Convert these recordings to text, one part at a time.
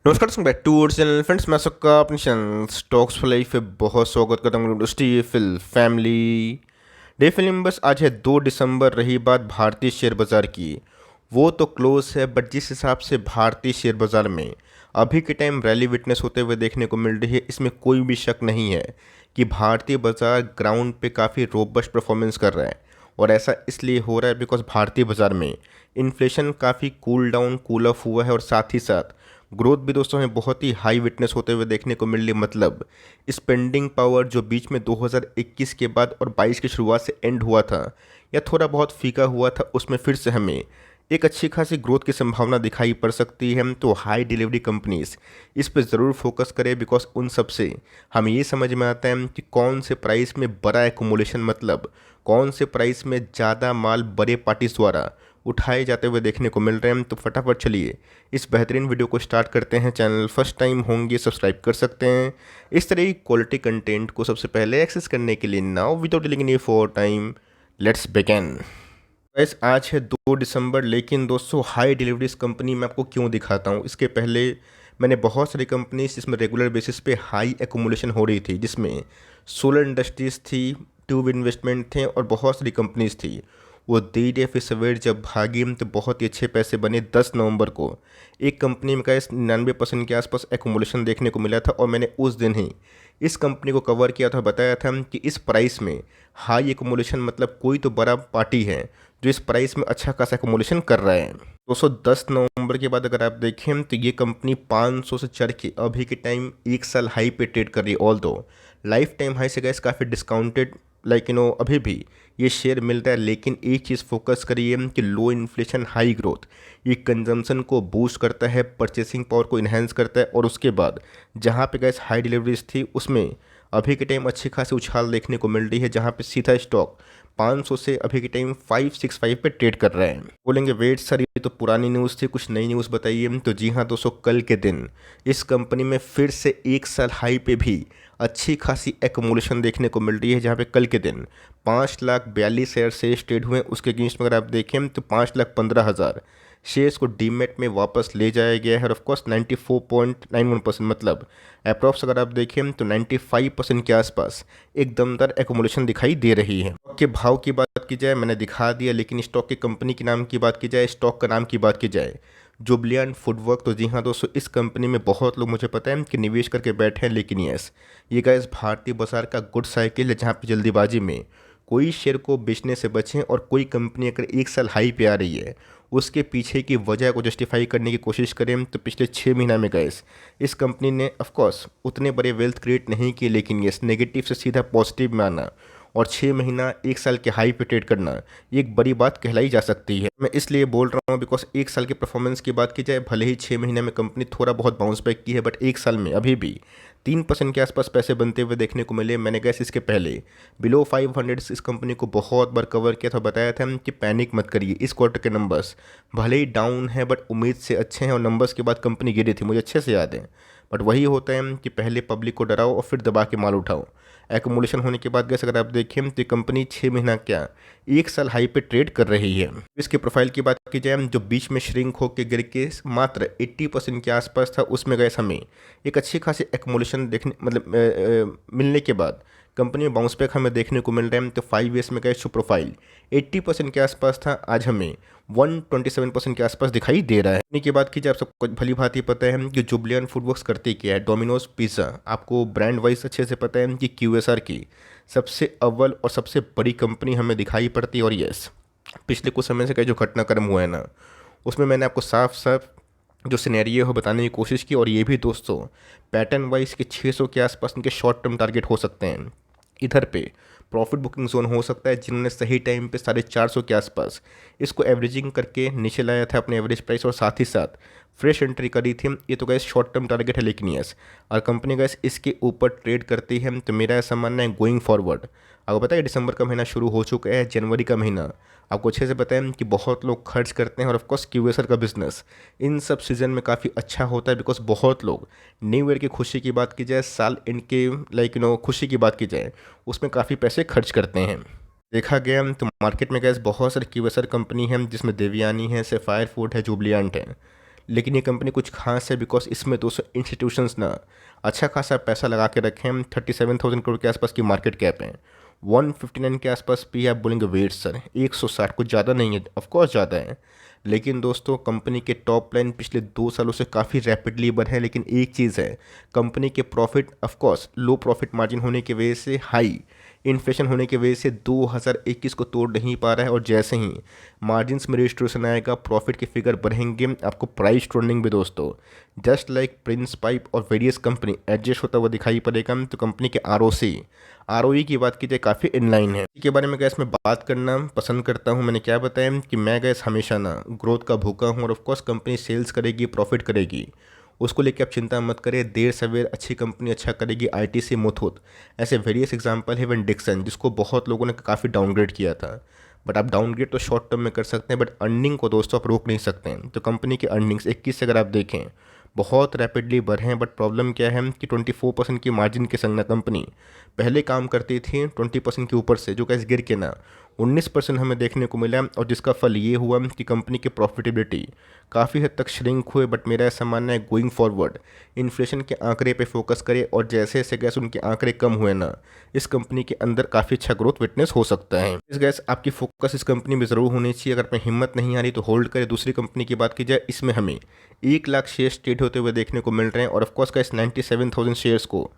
नमस्कार दोस्तों, back to channel friends. मैं सबका अपने चैनल स्टॉक्स फॉर लाइफ पे बहुत स्वागत करता हूँ। इंडस्ट्री फिल फैमिली डे फिल्म बस आज है 2 दिसंबर। रही बात भारतीय शेयर बाज़ार की, वो तो क्लोज है, बट जिस हिसाब से भारतीय शेयर बाज़ार में अभी के टाइम रैली विटनेस होते हुए देखने को मिल रही है, इसमें कोई भी शक नहीं है कि भारतीय बाज़ार ग्राउंड पे काफ़ी रोबस्ट परफॉर्मेंस कर रहा है। और ऐसा इसलिए हो रहा है बिकॉज भारतीय बाज़ार में इन्फ्लेशन काफ़ी कूल ऑफ हुआ है, और साथ ही साथ ग्रोथ भी दोस्तों हमें बहुत ही हाई विटनेस होते हुए देखने को मिल रही है। मतलब स्पेंडिंग पावर जो बीच में 2021 के बाद और 22 की शुरुआत से एंड हुआ था या थोड़ा बहुत फीका हुआ था, उसमें फिर से हमें एक अच्छी खासी ग्रोथ की संभावना दिखाई पड़ सकती है। तो हाई डिलीवरी कंपनीज इस पर ज़रूर फोकस करें, बिकॉज उन सब से हमें ये समझ में आता है कि कौन से प्राइस में बड़ा एकुमुलेशन, मतलब कौन से प्राइस में ज़्यादा माल बड़े पार्टीज द्वारा उठाए जाते हुए देखने को मिल रहे हैं। तो फटाफट चलिए इस बेहतरीन वीडियो को स्टार्ट करते हैं। चैनल फर्स्ट टाइम होंगे सब्सक्राइब कर सकते हैं इस तरह की क्वालिटी कंटेंट को सबसे पहले एक्सेस करने के लिए। Now without delaying any for time, let's begin. Guys आज है 2 दिसंबर, लेकिन दोस्तों हाई डिलीवरीज कंपनी मैं आपको क्यों दिखाता हूँ, इसके पहले मैंने बहुत सारी कंपनीज जिसमें रेगुलर बेसिस पे हाई एकुमुलेशन हो रही थी, जिसमें सोलर इंडस्ट्रीज थी, ट्यूब इन्वेस्टमेंट थे और बहुत सारी कंपनीज थी। वो धीरे फिर सवेर जब भागी तो बहुत ही अच्छे पैसे बने। 10 नवंबर को एक कंपनी में का 99% के आसपास एकुमुलेशन देखने को मिला था, और मैंने उस दिन ही इस कंपनी को कवर किया था, बताया था कि इस प्राइस में हाई एकुमुलेशन मतलब कोई तो बड़ा पार्टी है जो इस प्राइस में अच्छा खासा एकुमुलेशन कर रहा है। 210 नवंबर के बाद अगर आप देखें तो ये कंपनी 500 से चढ़ के अभी के टाइम 1 साल हाई पे ट्रेड कर रही है। ऑल दो लाइफ टाइम हाई से गैस काफ़ी डिस्काउंटेड, अभी भी ये शेयर मिल रहा है। लेकिन एक चीज़ फोकस करिए कि लो इन्फ्लेशन हाई ग्रोथ ये कंजम्पशन को बूस्ट करता है, परचेसिंग पावर को इन्हेंस करता है, और उसके बाद जहाँ पे गैस हाई डिलीवरीज थी उसमें अभी के टाइम अच्छी खासी उछाल देखने को मिल रही है, जहाँ पे सीधा स्टॉक 500 से अभी के टाइम 565 पे ट्रेड कर रहे हैं। बोलेंगे वेट सर ये तो पुरानी न्यूज़ थी, कुछ नई न्यूज़ बताइए। तो जी हाँ दोस्तों, कल के दिन इस कंपनी में फिर से 1 साल हाई पे भी अच्छी खासी एकुमुलेशन देखने को मिल रही है, जहाँ पे कल के दिन 5,42,000 शेयर्स ट्रेड हुए। उसके अगेंस्ट में अगर आप देखें तो 5,15,000 शेयर्स को डीमेट में वापस ले जाया गया है। और ऑफकोर्स 94.91%, मतलब अप्रॉक्स अगर आप देखें तो 95% के आसपास एक दमदार एकुमुलेशन दिखाई दे रही है। स्टॉक के भाव की बात की जाए मैंने दिखा दिया, लेकिन स्टॉक की कंपनी के नाम की बात की जाए, स्टॉक का नाम की बात की जाए, जुबलियंट फूडवर्क। तो जी हाँ दोस्तों, इस कंपनी में बहुत लोग मुझे पता है कि निवेश करके बैठे हैं, लेकिन यस ये गाइस भारतीय बाजार का गुड साइकिल है, जहाँ पे जल्दीबाजी में कोई शेयर को बेचने से बचें। और कोई कंपनी अगर 1 साल हाई पे आ रही है, उसके पीछे की वजह को जस्टिफाई करने की कोशिश करें तो पिछले 6 महीना में गैस इस कंपनी ने ऑफकोर्स उतने बड़े वेल्थ क्रिएट नहीं किए, लेकिन यस नेगेटिव से सीधा पॉजिटिव में आना और 6 महीना 1 साल के हाई पे ट्रेड करना ये एक बड़ी बात कहलाई जा सकती है। मैं इसलिए बोल रहा हूँ बिकॉज 1 साल के परफॉर्मेंस की बात की जाए, भले ही 6 महीने में कंपनी थोड़ा बहुत बाउंस बैक की है, बट 1 साल में अभी भी 3% के आसपास पैसे बनते हुए देखने को मिले। मैंने गैस इसके पहले बिलो 500 इस कंपनी को बहुत बार कवर किया था, बताया था कि पैनिक मत करिए, इस क्वार्टर के नंबर्स भले ही डाउन है बट उम्मीद से अच्छे हैं। और नंबर्स के बाद कंपनी गिरी थी, मुझे अच्छे से याद है। बट वही होता है कि पहले पब्लिक को डराओ और फिर दबा के माल उठाओ। एकुमुलेशन होने के बाद गैस अगर आप देखें तो कंपनी 6 महीना क्या 1 साल हाई पे ट्रेड कर रही है। इसके प्रोफाइल की बात की जाए, जो बीच में श्रिंक होकर गिर के मात्र 80% के आसपास था, उसमें गैस हमें एक अच्छी खासी एकुमुलेशन देखने मिलने के बाद कंपनी में बाउंस बैक हमें देखने को मिल रहा है। तो 5 ईयर्स में गैस जो प्रोफाइल 80% के आसपास था, आज हमें 127% के आसपास दिखाई दे रहा है। इन्हीं की बात की जाए, आप सबको भली भांति पता है कि जुबलियन फूडवर्क्स करती क्या है, डोमिनोज पिज़्ज़ा। आपको ब्रांड वाइज अच्छे से पता है कि QSR की सबसे अव्वल और सबसे बड़ी कंपनी हमें दिखाई पड़ती है। और यस पिछले कुछ समय से कई जो घटनाक्रम हुआ है ना, उसमें मैंने आपको साफ साफ जो सिनेरियो है बताने की कोशिश की। और ये भी दोस्तों पैटर्न वाइज के 600 के आसपास इनके शॉर्ट टर्म टारगेट हो सकते हैं। इधर पे प्रॉफिट बुकिंग जोन हो सकता है, जिन्होंने सही टाइम पे 450 के आसपास इसको एवरेजिंग करके नीचे लाया था अपने एवरेज प्राइस, और साथ ही साथ फ्रेश एंट्री करी थी। ये तो गैस शॉर्ट टर्म टारगेट है, लेकिन यस और कंपनी गैस इसके ऊपर ट्रेड करती है। तो मेरा ऐसा मानना है गोइंग फॉरवर्ड, आपको पता है दिसंबर का महीना शुरू हो चुका है, जनवरी का महीना आपको अच्छे से पता है कि बहुत लोग खर्च करते हैं। और ऑफकोर्स QSR का बिजनेस इन सब सीज़न में काफ़ी अच्छा होता है, बिकॉज बहुत लोग न्यू ईयर की खुशी की बात की जाए, साल इनके खुशी की बात की जाए, उसमें काफ़ी पैसे खर्च करते हैं। देखा गया तो मार्केट में गैस बहुत सारी QSR कंपनी है, जिसमें देवयानी है, सेफायर फूड है, जुबलियंट है। लेकिन ये कंपनी कुछ खास है बिकॉज इसमें दोस्तों इंस्टीट्यूशंस ना अच्छा खासा पैसा लगा के रखे हैं। 37,000 करोड़ के आसपास की मार्केट कैप है। 159 के आसपास भी आप बोलेंगे वेट सर 160 कुछ ज़्यादा नहीं है, ऑफकोर्स ज़्यादा है। लेकिन दोस्तों कंपनी के टॉप लाइन पिछले 2 सालों से काफ़ी रैपिडली बढ़े हैं। लेकिन एक चीज़ है, कंपनी के प्रॉफिट ऑफकोर्स लो प्रॉफिट मार्जिन होने की वजह से हाई इन्फ्लेशन होने की वजह से 2021 को तोड़ नहीं पा रहा है। और जैसे ही मार्जिन्स में रिस्टोरेशन आएगा, प्रॉफिट के फिगर बढ़ेंगे, आपको प्राइस ट्रेंडिंग भी दोस्तों जस्ट लाइक प्रिंस पाइप और वेरियस कंपनी एडजस्ट होता हुआ दिखाई पड़ेगा। तो कंपनी के आरओई की बात की जाए काफ़ी इनलाइन है। इसके बारे में गैस मैं बात करना पसंद करता हूँ। मैंने क्या बताया कि मैं गैस हमेशा ना ग्रोथ का भूखा हूँ और ऑफकोर्स कंपनी सेल्स करेगी, प्रॉफिट करेगी, उसको लेके आप चिंता मत करें। देर सवेर अच्छी कंपनी अच्छा करेगी। आईटीसी, मुथूट, ऐसे वेरियस एग्जांपल है। इवन डिक्सन जिसको बहुत लोगों ने काफ़ी डाउनग्रेड किया था, बट आप डाउनग्रेड तो शॉर्ट टर्म में कर सकते हैं, बट अर्निंग को दोस्तों आप रोक नहीं सकते हैं। तो कंपनी की अर्निंग्स 21 से अगर आप देखें बहुत रैपिडली बढ़े हैं। बट प्रॉब्लम क्या है कि 24% की मार्जिन के संग ना कंपनी पहले काम करती थी 20% के ऊपर से, जो कैसे गिर के ना 19% हमें देखने को मिला। और जिसका फल ये हुआ कि कंपनी की प्रॉफिटेबिलिटी काफ़ी हद तक श्रिंक हुए। बट मेरा ऐसा मानना है गोइंग फॉरवर्ड इन्फ्लेशन के आंकड़े पे फोकस करें और जैसे जैसे गैस उनके आंकड़े कम हुए ना, इस कंपनी के अंदर काफ़ी अच्छा ग्रोथ विटनेस हो सकता है। इस गैस आपकी फोकस इस कंपनी में ज़रूर होनी चाहिए। अगर अपनी हिम्मत नहीं आ रही तो होल्ड करें। दूसरी कंपनी की बात की जाए, इसमें हमें 1 लाख शेयर्स ट्रेड होते हुए देखने को मिल रहे हैं। और ऑफकोर्स का इस 97,000 शेयर्स को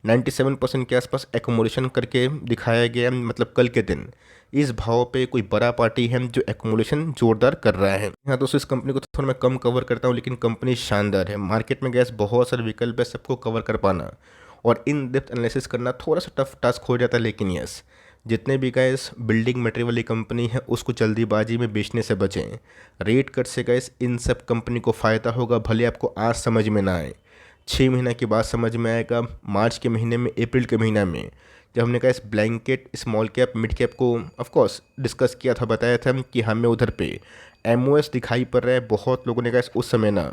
97% के आसपास एकोमोडेशन करके दिखाया गया। मतलब कल के दिन इस भाव पे कोई बड़ा पार्टी है जो एकोमोडेशन जोरदार कर रहा है। हाँ दोस्तों, इस कंपनी को तो थोड़ा मैं कम कवर करता हूँ, लेकिन कंपनी शानदार है। मार्केट में गैस बहुत सारे विकल्प है, सबको कवर कर पाना और इन डेप्थ एनालिसिस करना थोड़ा सा टफ टास्क हो जाता है। लेकिन यस, जितने भी गैस बिल्डिंग मटेरियल वाली कंपनी है उसको जल्दीबाजी में बेचने से बचें। रेट कट से गैस इन सब कंपनी को फ़ायदा होगा, भले आपको आज समझ में ना आए, 6 महीना के बाद समझ में आएगा। मार्च के महीने में, अप्रैल के महीना में जब हमने कहा इस blanket small cap mid cap को ऑफकोर्स डिस्कस किया था, बताया था कि हमें उधर पे एमओएस दिखाई पड़ रहा है। बहुत लोगों ने कहा उस समय ना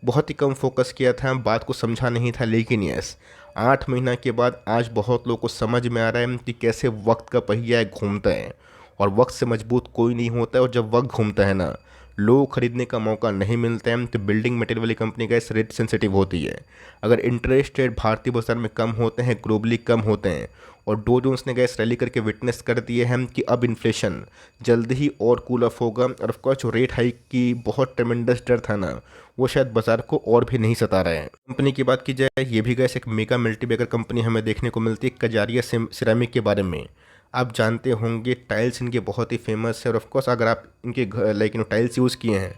बहुत ही कम फोकस किया था, बात को समझा नहीं था। लेकिन यस, 8 महीना के बाद आज बहुत लोगों को समझ में आ रहा है कि कैसे वक्त का पहिया है घूमता है और वक्त से मजबूत कोई नहीं होता है। और जब वक्त घूमता है ना, लोग खरीदने का मौका नहीं मिलता है। तो बिल्डिंग मटेरियल वाली कंपनी का इस रेट सेंसिटिव होती है। अगर इंटरेस्ट रेट भारतीय बाजार में कम होते हैं, ग्लोबली कम होते हैं, और डो जोन्स ने गैस रैली करके विटनेस कर दिए हैं कि अब इन्फ्लेशन जल्द ही और कूल ऑफ होगा। और ऑफकोर्स जो रेट हाइक की बहुत ट्रेमेंडस डर था ना, वो शायद बाजार को और भी नहीं सता रहा है। कंपनी की बात की जाए, ये भी गैस एक मेगा मल्टीबैगर कंपनी हमें देखने को मिलती है। कजारिया सिरेमिक के बारे में आप जानते होंगे, टाइल्स इनके बहुत ही फेमस है। और ऑफकोर्स अगर आप इनके लाइक टाइल्स यूज़ किए हैं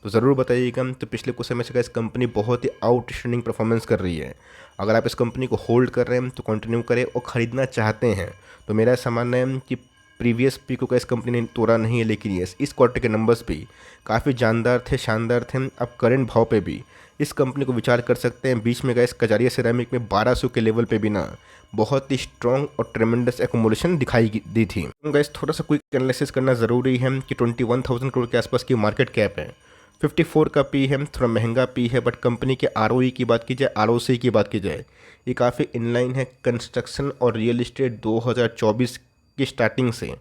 तो ज़रूर बताइएगा। तो पिछले कुछ समय से इस कंपनी बहुत ही आउटस्टैंडिंग परफॉर्मेंस कर रही है। अगर आप इस कंपनी को होल्ड कर रहे हैं तो कंटिन्यू करें, और ख़रीदना चाहते हैं तो मेरा ऐसा मानना है कि प्रीवियस पी को इस कंपनी ने तोड़ा नहीं है। लेकिन ये इस क्वार्टर के नंबर्स भी काफ़ी जानदार थे, शानदार थे। अब करंट भाव पे भी इस कंपनी को विचार कर सकते हैं। बीच में गैस कजारिया सिरेमिक में 1200 के लेवल पे भी ना बहुत ही स्ट्रॉन्ग और ट्रेमेंडस एकोमोडेशन दिखाई दी थी। गैस थोड़ा सा क्विक एनालिसिस करना ज़रूरी है कि 21,000 करोड़ के आसपास की मार्केट कैप है, 54 का पी है, थोड़ा महंगा पी है। बट कंपनी के आरओई की बात की जाए, आरओसी की बात की जाए, ये काफ़ी इनलाइन है। कंस्ट्रक्शन और रियल इस्टेट 2024 की स्टार्टिंग से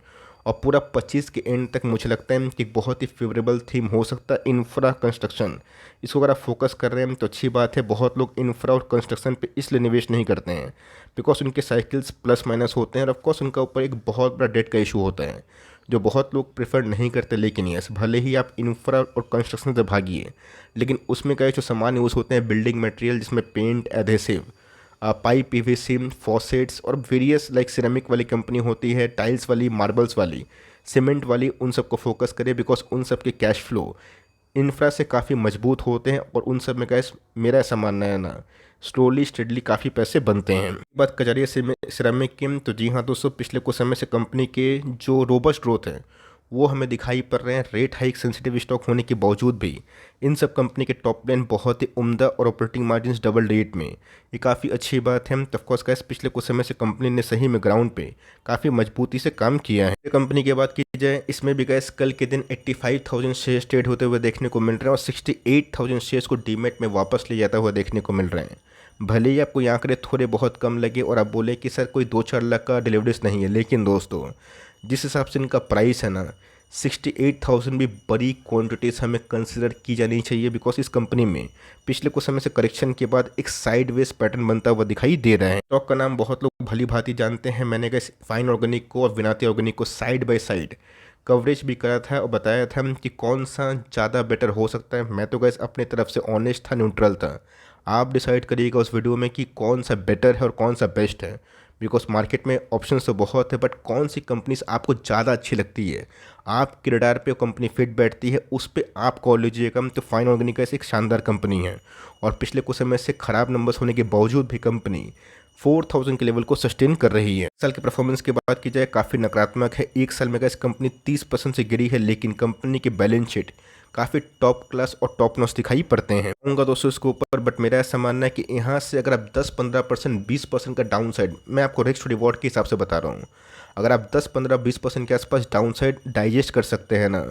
और पूरा 25 के एंड तक मुझे लगता है कि बहुत ही फेवरेबल थीम हो सकता है इंफ्रा कंस्ट्रक्शन। इसको अगर आप फोकस कर रहे हैं तो अच्छी बात है। बहुत लोग इंफ्रा और कंस्ट्रक्शन पे इसलिए निवेश नहीं करते हैं बिकॉज उनके साइकिल्स प्लस माइनस होते हैं और ऑफकोर्स उनका ऊपर एक बहुत बड़ा डेट का इशू होता है जो बहुत लोग प्रेफर नहीं करते। लेकिन यस, भले ही आप इंफ्रा और कंस्ट्रक्शन से भागिए, लेकिन उसमें का जो सामान यूज़ होते हैं बिल्डिंग मटेरियल, जिसमें paint, adhesive, pipe, PVC, faucets और वेरियस लाइक सिरेमिक वाली कंपनी होती है, टाइल्स वाली, मार्बल्स वाली, सीमेंट वाली, उन सब को फोकस करें बिकॉज उन सब के कैश फ्लो इंफ्रा से काफ़ी मजबूत होते हैं। और उन सब में गैस मेरा ऐसा मानना है ना, स्लोली स्टेडली काफ़ी पैसे बनते हैं। बात कजारिया सिरेमिक की, तो जी हाँ दोस्तों, पिछले कुछ समय से कंपनी के जो रोबस्ट ग्रोथ है वो हमें दिखाई पड़ रहे हैं। रेट हाइक सेंसिटिव स्टॉक होने के बावजूद भी इन सब कंपनी के टॉप लाइन बहुत ही उम्दा और ऑपरेटिंग मार्जिन डबल रेट में, ये काफ़ी अच्छी बात है। तो ऑफकोर्स गैस पिछले कुछ समय से कंपनी ने सही में ग्राउंड पे काफ़ी मजबूती से काम किया है। कंपनी की बात की जाए, इसमें भी गैस कल के दिन 85,000 शेयर्स ट्रेड होते हुए देखने को मिल रहे हैं और 68,000 शेयर्स को डीमेट में वापस ले जाता हुआ देखने को मिल रहे हैं। भले ही आपको ये आंकड़े थोड़े बहुत कम लगे और आप बोले कि सर कोई 2-4 लाख का डिलीवरीज नहीं है, लेकिन दोस्तों जिस हिसाब से इनका प्राइस है ना, 68,000 भी बड़ी क्वांटिटीज़ हमें कंसिडर की जानी चाहिए, बिकॉज इस कंपनी में पिछले कुछ समय से करेक्शन के बाद एक साइडवेज पैटर्न बनता हुआ दिखाई दे रहा है। स्टॉक का नाम बहुत लोग भली भांति जानते हैं। मैंने गैस फाइन ऑर्गेनिक को और विनाती ऑर्गेनिक को साइड बाय साइड कवरेज भी करा था और बताया था कि कौन सा ज़्यादा बेटर हो सकता है। मैं तो गैस अपनी तरफ से ऑनेस्ट था, न्यूट्रल था। आप डिसाइड करिएगा उस वीडियो में कि कौन सा बेटर है और कौन सा बेस्ट है, बिकॉज मार्केट में ऑप्शन तो बहुत है, बट कौन सी कंपनीज आपको ज़्यादा अच्छी लगती है, आपके रडार पे कंपनी फिट बैठती है, उस पर आप कॉल लीजिएगा। तो फाइन ऑर्गेनिक ऐसी एक शानदार कंपनी है और पिछले कुछ समय से खराब नंबर्स होने के बावजूद भी कंपनी 4000 के लेवल को सस्टेन कर रही है। साल के परफॉर्मेंस की बात की जाए काफ़ी नकारात्मक है। एक साल में इस कंपनी 30% से गिरी है, लेकिन कंपनी की बैलेंस शीट काफ़ी टॉप क्लास और टॉप नॉच दिखाई पड़ते हैं। कहूँगा दोस्तों इसके ऊपर, बट मेरा ऐसा मानना है कि यहाँ से अगर आप 10-15%, 20% का डाउन साइड, मैं आपको रिस्क रिवॉर्ड के हिसाब से बता रहा हूँ, अगर आप 10-15-20% के आसपास डाउन साइड डाइजेस्ट कर सकते हैं ना,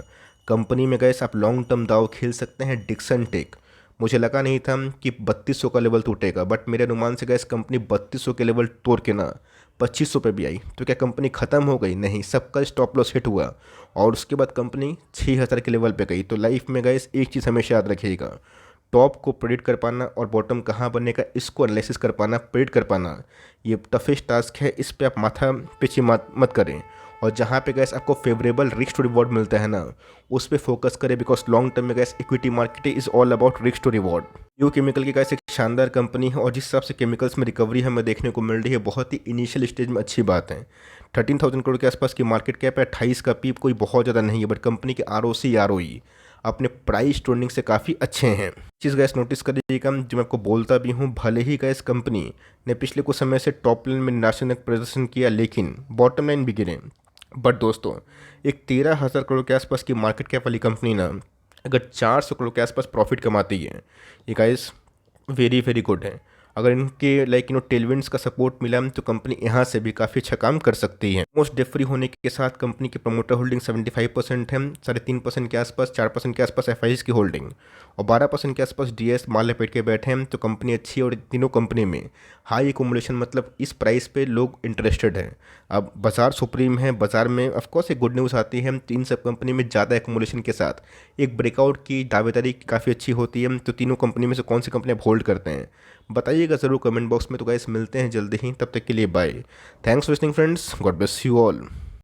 कंपनी में गए आप लॉन्ग टर्म दाव खेल सकते हैं। डिक्सन टेक, मुझे लगा नहीं था कि 3200 का लेवल टूटेगा, बट मेरे अनुमान से गैस कंपनी 3200 के लेवल तोड़ के ना 2500 पे भी आई। तो क्या कंपनी ख़त्म हो गई? नहीं, सबका स्टॉप लॉस हिट हुआ और उसके बाद कंपनी 6000 के लेवल पे गई। तो लाइफ में गैस एक चीज़ हमेशा याद रखिएगा, टॉप को प्रेडिक्ट कर पाना और बॉटम कहाँ बनेगा इसको एनालिसिस कर पाना, प्रेडिक्ट कर पाना, ये टफेस्ट टास्क है। इस पर आप माथा पीछे मत करें और जहाँ पे गैस आपको फेवरेबल रिस्क टू रिवॉर्ड मिलता है ना, उस पर फोकस करें, बिकॉज लॉन्ग टर्म में gas equity market is all about risk to reward. यो केमिकल की गैस एक शानदार कंपनी है और जिस हिसाब से केमिकल्स में रिकवरी हमें देखने को मिल रही है, बहुत ही इनिशियल स्टेज में अच्छी बात है। 13,000 करोड़ के आसपास की मार्केट कैप है, 28 का पीप कोई बहुत ज़्यादा नहीं है, बट कंपनी के ROC ROE अपने प्राइस टर्निंग से काफ़ी अच्छे हैं। चीज़ गैस नोटिस करिएगा, जो मैं आपको बोलता भी हूँ, भले ही गैस कंपनी ने पिछले कुछ समय से टॉप लाइन में निराशाजनक प्रदर्शन किया, लेकिन बॉटम लाइन भी गिरे। बट दोस्तों, एक 13,000 करोड़ के आसपास की मार्केट कैप वाली कंपनी ना अगर 400 करोड़ के आसपास प्रॉफिट कमाती है, ये गाइस वेरी वेरी गुड है। अगर इनके टेलविंड्स का सपोर्ट मिला तो कंपनी यहाँ से भी काफ़ी अच्छा काम कर सकती है। मोस्ट डेट फ्री होने के साथ कंपनी की प्रमोटर होल्डिंग 75% है, 3.5% के आसपास, 4% के आसपास FIs की होल्डिंग और 12% के आसपास DS माल लपेट के बैठे हैं। तो कंपनी अच्छी है और तीनों कंपनी में हाई एकोमुलेशन, मतलब इस प्राइस पे लोग इंटरेस्टेड हैं। अब बाजार सुप्रीम है, बाजार में ऑफकोर्स एक गुड न्यूज़ आती है, तीन सब कंपनी में ज़्यादा एकोमुलेशन के साथ एक ब्रेकआउट की दावेदारी काफ़ी अच्छी होती है। तो तीनों कंपनी में से कौन सी कंपनी आप होल्ड करते हैं बताइएगा ज़रूर कमेंट बॉक्स में। तो गाइस मिलते हैं जल्दी ही, तब तक के लिए bye. Thanks for listening friends, God bless you all.